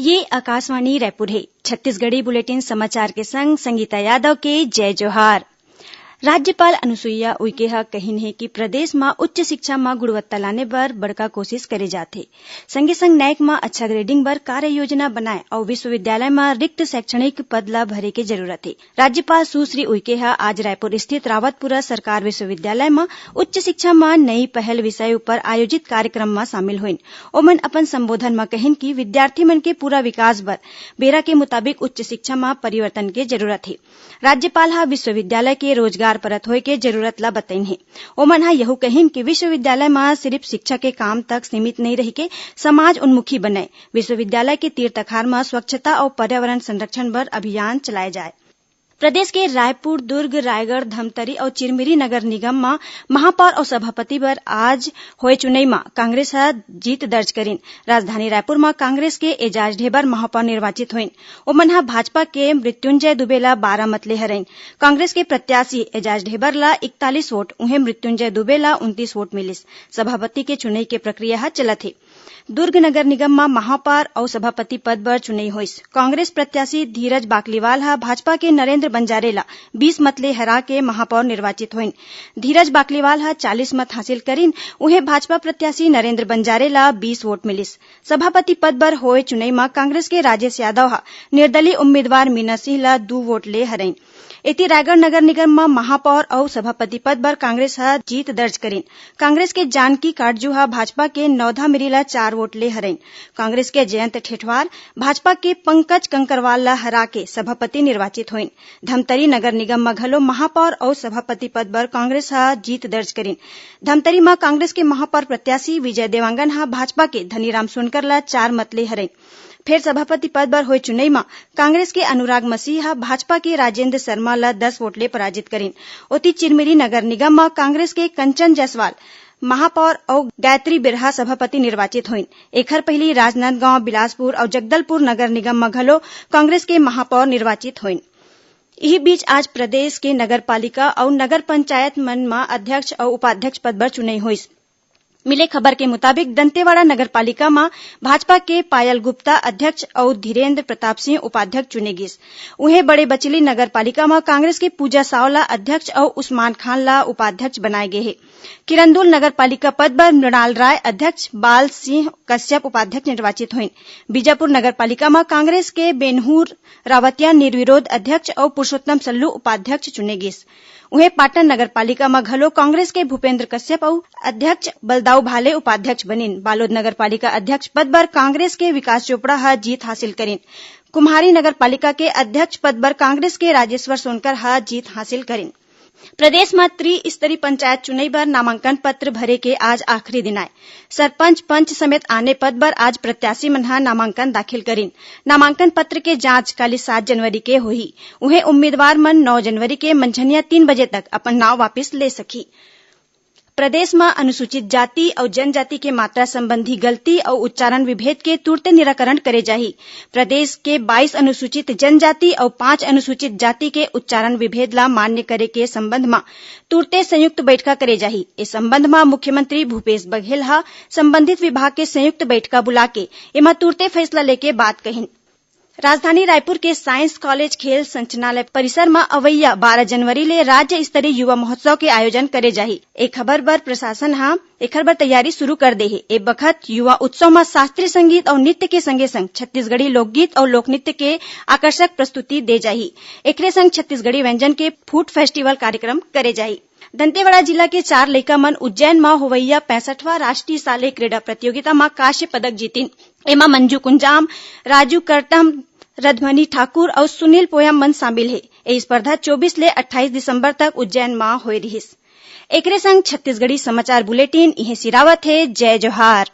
ये आकाशवाणी रायपुर है। छत्तीसगढ़ी बुलेटिन समाचार के संग संगीता यादव के जय जोहार। राज्यपाल अनुसुईया उइके ह कहिन हे कि प्रदेश में उच्च शिक्षा में गुणवत्ता लाने बर बड़का कोशिश करे जाथे। संगे संग न्यायिक में अच्छा ग्रेडिंग बर कार्य योजना बनाए और विश्वविद्यालय में रिक्त शैक्षणिक पद ला भरे के जरूरत है। राज्यपाल सुश्री उइके ह आज रायपुर स्थित रावतपुरा सरकार विश्वविद्यालय में उच्च शिक्षा में नई पहल विषय ऊपर आयोजित कार्यक्रम में शामिल हुईन। ओमन अपन संबोधन में कहिन कि विद्यार्थी मन के पूरा विकास बर बेरा के मुताबिक उच्च शिक्षा में परिवर्तन के जरूरत है। राज्यपाल ह विश्वविद्यालय के रोजगार परत होए के जरूरत ला बतईन हे। ओमन ह यहू कहिन कि विश्वविद्यालय में सिर्फ शिक्षा के काम तक सीमित नहीं रही के समाज उन्मुखी बने। विश्वविद्यालय के तीर तखार में स्वच्छता और पर्यावरण संरक्षण पर अभियान चलाए जाए। प्रदेश के रायपुर, दुर्ग, रायगढ़, धमतरी और चिरमिरी नगर निगम में महापौर और सभापति बर आज होए चुनाव में कांग्रेस ह जीत दर्ज करीन। राजधानी रायपुर में कांग्रेस के एजाज ढेबर महापौर निर्वाचित हुईन। ओमन ह भाजपा के मृत्युंजय दुबे ला 12 मत ले हरईन। कांग्रेस के प्रत्याशी एजाज ढेबर ला 41 वोट, उन्हें मृत्युंजय दुबे ला 29 वोट मिलिस। सभापति के चुनाव के प्रक्रिया ह चलत हे। दुर्ग नगर निगम में महापौर और सभापति पद बर चुनाव होइस। कांग्रेस प्रत्याशी धीरज बाकलीवाल ह भाजपा के नरेंद्र बंजारे ला 20 मत ले हरा के महापौर निर्वाचित हुईन। धीरज बाकलीवाल ह 40 मत हासिल करीन। उन्हें भाजपा प्रत्याशी नरेंद्र बंजारे ला 20 वोट मिलिस। सभापति पद बर होए चुनाव में कांग्रेस के राजेश यादव ह निर्दलीय उम्मीदवार मीना सिंह ला 2 वोट ले हरईन। इति रायगढ़ नगर निगम में महापौर और सभापति पद बर कांग्रेस ह जीत दर्ज करीन। कांग्रेस के जानकी काटजू ह भाजपा के नौधा मिरी ला 4 वोट ले हरईन। कांग्रेस के जयंत ठेठवार भाजपा के पंकज कंकरवाल ला हरा के सभापति निर्वाचित हुईन। धमतरी नगर निगम में घलो महापौर और सभापति पद बर कांग्रेस ह जीत दर्ज करीन। धमतरी में कांग्रेस के महापौर प्रत्याशी विजय देवांगन ह भाजपा के धनीराम सोनकर ला 4 मत ले हरईन। फिर सभापति पद पर हुए चुनाव में कांग्रेस के अनुराग मसीह भाजपा के राजेंद्र शर्मा ला 10 वोट ले पराजित करीन। ओती चिरमिरी नगर निगम में कांग्रेस के कंचन जायसवाल महापौर और गायत्री बिरहा सभापति निर्वाचित हुईन। एखर पहली राजनांदगांव, बिलासपुर और जगदलपुर नगर निगम में घलो कांग्रेस के महापौर निर्वाचित हुईन। इही बीच आज प्रदेश के नगर पालिका और नगर पंचायत मन में अध्यक्ष और उपाध्यक्ष पद पर चुनाव हुईस। मिले खबर के मुताबिक दंतेवाड़ा नगर पालिका में भाजपा के पायल गुप्ता अध्यक्ष और धीरेन्द्र प्रताप सिंह उपाध्यक्ष चुने गिस। उन्हें बड़े बचली नगर पालिका में कांग्रेस के पूजा सावला अध्यक्ष और उस्मान खान ला उपाध्यक्ष बनाए गए हैं। किरंदुल नगर पालिका पद पर मृणाल राय अध्यक्ष, बाल सिंह कश्यप उपाध्यक्ष निर्वाचित हुईन। बीजापुर नगर पालिका में कांग्रेस के बेनहूर रावतिया निर्विरोध अध्यक्ष और पुरुषोत्तम सल्लू उपाध्यक्ष चुने गिस। उन्हें पाटन नगर पालिका में घलो कांग्रेस के भूपेंद्र कश्यप और अध्यक्ष बलदाऊ भाले उपाध्यक्ष बनीन। बालोद नगर पालिका अध्यक्ष पद पर कांग्रेस के विकास चोपड़ा ह जीत हासिल करीन। कुम्हारी नगर पालिका के अध्यक्ष पद पर कांग्रेस के राजेश्वर सोनकर ह जीत हासिल करीन। प्रदेश में त्रिस्तरीय पंचायत चुनाव पर नामांकन पत्र भरे के आज आखिरी दिन आए। सरपंच, पंच समेत आने पद पर आज प्रत्याशी मन ह नामांकन दाखिल करीन। नामांकन पत्र के जांच कल 7 जनवरी के होही। उन्हें उम्मीदवार मन 9 जनवरी के मंझनिया 3 बजे तक अपन नाव वापिस ले सकी। प्रदेश में अनुसूचित जाति और जनजाति के मात्रा संबंधी गलती और उच्चारण विभेद के तुरंत निराकरण करे जाही। प्रदेश के 22 अनुसूचित जनजाति और 5 अनुसूचित जाति के उच्चारण विभेद ला मान्य करे के संबंध में तुरंत संयुक्त बैठका करे जाही। इस संबंध में मुख्यमंत्री भूपेश बघेल हा संबंधित विभाग के संयुक्त बैठका बुला के एमा तुरंत फैसला लेके बात कहिन। राजधानी रायपुर के साइंस कॉलेज खेल संचालनालय परिसर में अवैया 12 जनवरी ले राज्य स्तरीय युवा महोत्सव के आयोजन करे जाही। एक खबर बर प्रशासन हा एखर बर तैयारी शुरू कर दे हे। ए बखत युवा उत्सव में शास्त्रीय संगीत और नृत्य के संगे संग छत्तीसगढ़ी लोकगीत और लोकनृत्य के आकर्षक प्रस्तुति दे जाही। एकरे संग छत्तीसगढ़ी व्यंजन के फूड फेस्टिवल कार्यक्रम करे जाही। दंतेवाड़ा जिला के 4 लइका मन उज्जैन में होवैया 65वां राष्ट्रीय शालेय क्रीड़ा प्रतियोगिता में कांस्य पदक जीतिन। एमा मंजू कुंजाम, राजू करटम, रधमनी ठाकुर और सुनील पोयम मन शामिल है। ये स्पर्धा 24 ले 28 दिसंबर तक उज्जैन में होए रहिस। एकरे संग छत्तीसगढ़ी समाचार बुलेटिन इहे सिरावत है। जय जोहार।